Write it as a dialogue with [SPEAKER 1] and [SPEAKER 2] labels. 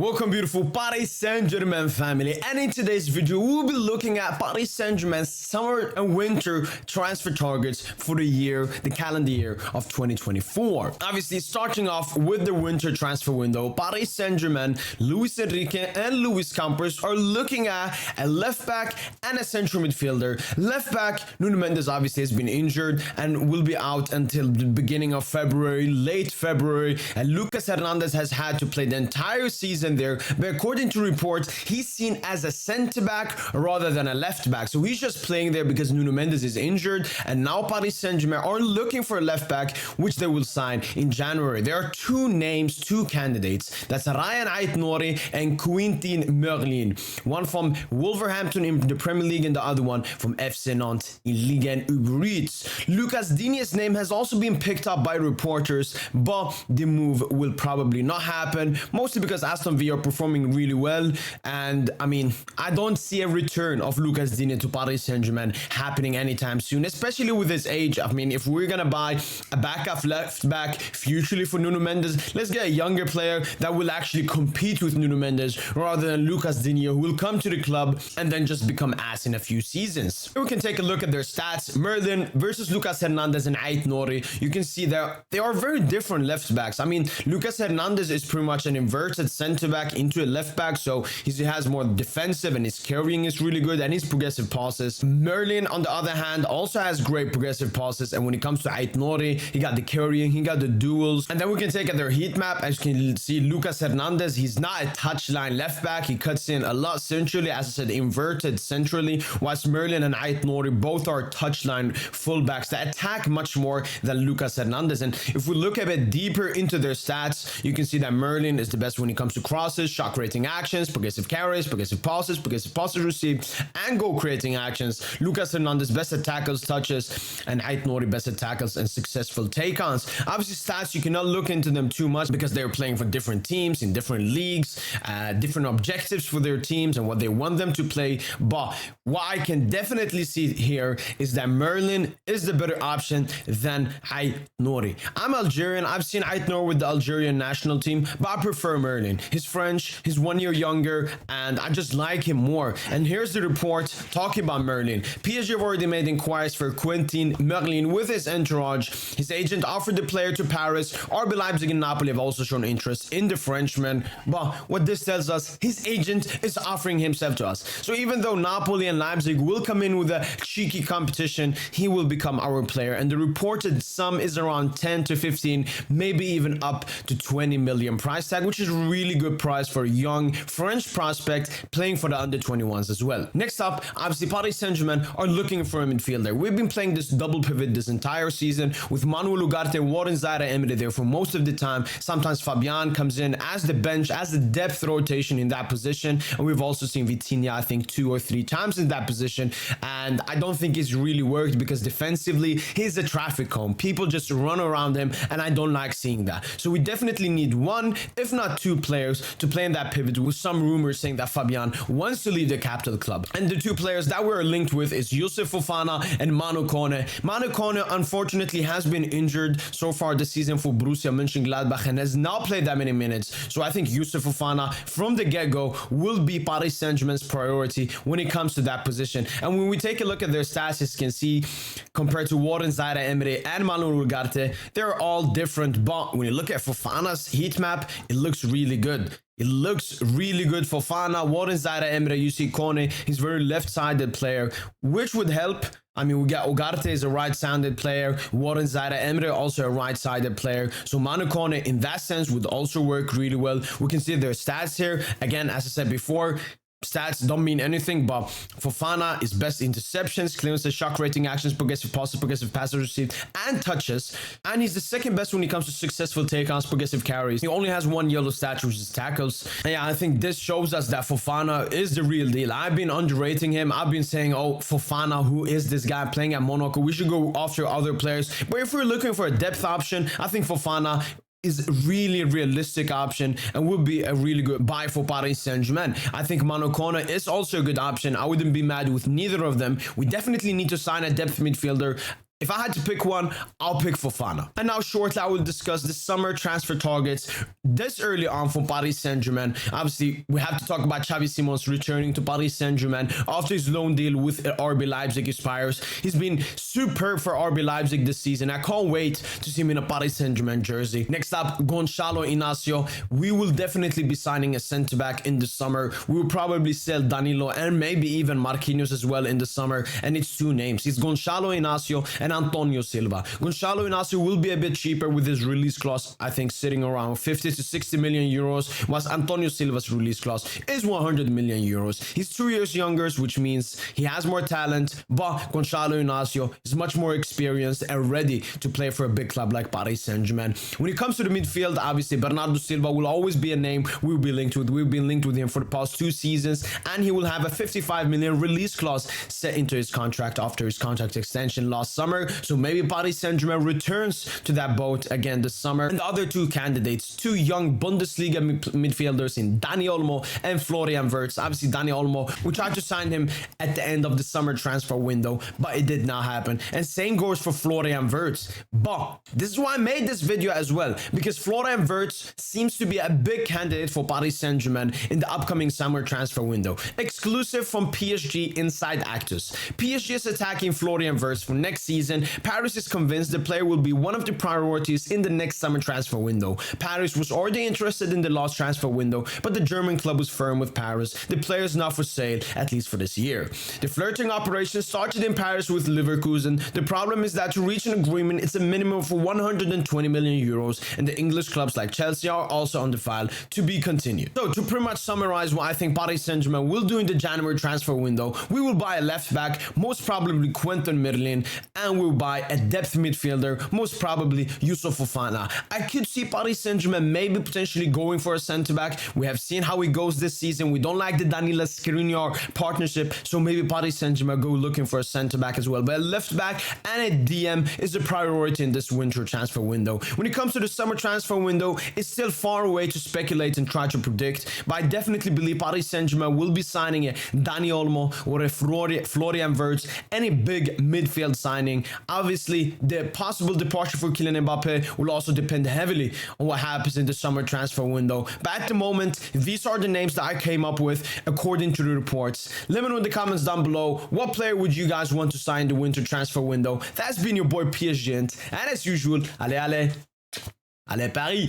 [SPEAKER 1] Welcome beautiful Paris Saint-Germain family, and in today's video we'll be looking at Paris Saint-Germain's summer and winter transfer targets for the calendar year of 2024. Obviously starting off with the winter transfer window, Paris Saint-Germain, Luis Enrique and Luis Campos are looking at a left back and a central midfielder. Left back, Nuno Mendes obviously has been injured and will be out until the beginning of February, late February, and Lucas Hernandez has had to play the entire season there, but according to reports he's seen as a center back rather than a left back, so he's just playing there because Nuno Mendes is injured. And now Paris Saint-Germain are looking for a left back, which they will sign in January. There are two candidates, that's Ryan Aït-Nouri and Quentin Merlin, one from Wolverhampton in the Premier League and the other one from FC Nantes in Ligue 1 Uber Eats. Lucas Digne's name has also been picked up by reporters, but the move will probably not happen, mostly because Aston Villa are performing really well, and I mean, I don't see a return of Lucas Digne to Paris Saint-Germain happening anytime soon, especially with his age. I mean, if we're gonna buy a backup left back futurely for Nuno Mendes, let's get a younger player that will actually compete with Nuno Mendes rather than Lucas Digne, who will come to the club and then just become ass in a few seasons. We can take a look at their stats. Merlin versus Lucas Hernandez and Aït-Nouri. You can see that they are very different left backs. I mean, Lucas Hernandez is pretty much an inverted center back into a left back, so he has more defensive and his carrying is really good and his progressive passes. Merlin on the other hand also has great progressive passes, and when it comes to Aït-Nouri, he got the carrying, he got the duels. And then we can take at their heat map. As you can see, Lucas Hernandez, he's not a touchline left back, he cuts in a lot centrally, as I said, inverted centrally, whilst Merlin and Aït-Nouri both are touchline fullbacks that attack much more than Lucas Hernandez. And if we look a bit deeper into their stats, you can see that Merlin is the best when it comes to crosses, shot creating actions, progressive carries, progressive passes received, and goal creating actions. Lucas Hernandez best at tackles, touches, and Aït-Nouri best at tackles and successful take-ons. Obviously stats, you cannot look into them too much because they're playing for different teams in different leagues, different objectives for their teams and what they want them to play. But what I can definitely see here is that Merlin is the better option than Aït-Nouri. I'm Algerian, I've seen Aït-Nouri with the Algerian national team, but I prefer Merlin. He's French, he's 1 year younger, and I just like him more. And here's the report talking about Merlin. PSG have already made inquiries for Quentin Merlin with his entourage. His agent offered the player to Paris. RB Leipzig and Napoli have also shown interest in the Frenchman. But what this tells us, his agent is offering himself to us. So even though Napoli and Leipzig will come in with a cheeky competition, he will become our player. And the reported sum is around 10 to 15, maybe even up to 20 million price tag, which is a really good price for a young French prospect playing for the under-21s as well. Next up, obviously Paris Saint-Germain are looking for a midfielder. We've been playing this double pivot this entire season with Manuel Ugarte, Warren Zaïre-Emery there for most of the time. Sometimes Fabian comes in as the bench, as the depth rotation in that position, and we've also seen Vitinha I think 2 or 3 times in that position, and I don't think it's really worked because defensively he's a traffic cone. People just run around him and I don't like seeing that. So we definitely need one, if not 2 players to play in that pivot, with some rumors saying that Fabian wants to leave the capital club. And the 2 players that we're linked with is Youssouf Fofana and Manu Kone. Manu Kone unfortunately has been injured so far this season for Borussia Mönchengladbach and has not played that many minutes. So I think Youssouf Fofana from the get-go will be Paris Saint-Germain's priority when it comes to that position. And when we take a look at their stats, as you can see, compared to Warren Zaïre-Emery and Manuel Ugarte, they're all different. But when you look at Fofana's heat map, it looks really good. It looks really good. Fofana, Warren Zaïre-Emery, you see Kone, he's very left-sided player, which would help. I mean, we got Ugarte is a right-sided player, Warren Zaïre-Emery also a right-sided player. So Manu Kone in that sense would also work really well. We can see their stats here. Again, as I said before, stats don't mean anything, but Fofana is best interceptions, clearances, shot creating actions, progressive passes received, and touches. And he's the second best when it comes to successful take-ons, progressive carries. He only has 1 yellow stat, which is tackles. And yeah, I think this shows us that Fofana is the real deal. I've been underrating him. I've been saying, oh, Fofana, who is this guy playing at Monaco? We should go after other players. But if we're looking for a depth option, I think Fofana is a really realistic option and would be a really good buy for Paris Saint-Germain. I think Manu Kone is also a good option. I wouldn't be mad with neither of them. We definitely need to sign a depth midfielder. If I had to pick one, I'll pick Fofana. And now shortly I will discuss the summer transfer targets this early on for Paris Saint-Germain. Obviously, we have to talk about Xavi Simons returning to Paris Saint-Germain after his loan deal with RB Leipzig expires. He's been superb for RB Leipzig this season. I can't wait to see him in a Paris Saint-Germain jersey. Next up, Gonçalo Inácio. We will definitely be signing a centre-back in the summer. We will probably sell Danilo and maybe even Marquinhos as well in the summer. And it's two names. It's Gonçalo Inácio and Antonio Silva. Gonçalo Inácio will be a bit cheaper with his release clause, I think, sitting around 50 to 60 million euros, whilst Antonio Silva's release clause is 100 million euros. He's 2 years younger, which means he has more talent, but Gonçalo Inácio is much more experienced and ready to play for a big club like Paris Saint-Germain. When it comes to the midfield, obviously Bernardo Silva will always be a name we'll be linked with. We've been linked with him for the past 2 seasons, and he will have a 55 million release clause set into his contract after his contract extension last summer. So maybe Paris Saint-Germain returns to that boat again this summer. And the other 2 candidates, 2 young Bundesliga midfielders in Dani Olmo and Florian Wirtz. Obviously Dani Olmo, we tried to sign him at the end of the summer transfer window, but it did not happen. And same goes for Florian Wirtz. But this is why I made this video as well, because Florian Wirtz seems to be a big candidate for Paris Saint-Germain in the upcoming summer transfer window. Exclusive from PSG Inside Actus. PSG is attacking Florian Wirtz for next season. Paris is convinced the player will be one of the priorities in the next summer transfer window. Paris was already interested in the last transfer window, but the German club was firm with Paris. The player is not for sale, at least for this year. The flirting operation started in Paris with Leverkusen. The problem is that to reach an agreement, it's a minimum for 120 million euros, and the English clubs like Chelsea are also on the file to be continued. So to pretty much summarize what I think Paris Saint-Germain will do in the January transfer window, we will buy a left back, most probably Quentin Merlin, and we'll buy a depth midfielder, most probably Youssouf Fofana. I could see Paris Saint-Germain maybe potentially going for a centre-back. We have seen how it goes this season. We don't like the Danilo Skriniar partnership, so maybe Paris Saint-Germain go looking for a centre-back as well. But a left back and a DM is a priority in this winter transfer window. When it comes to the summer transfer window, it's still far away to speculate and try to predict, but I definitely believe Paris Saint-Germain will be signing a Dani Olmo or a Florian Wirtz, any big midfield signing. Obviously, the possible departure for Kylian Mbappe will also depend heavily on what happens in the summer transfer window. But at the moment, these are the names that I came up with according to the reports. Let me know in the comments down below, what player would you guys want to sign the winter transfer window? That's been your boy PSGINT, and as usual, allez Paris!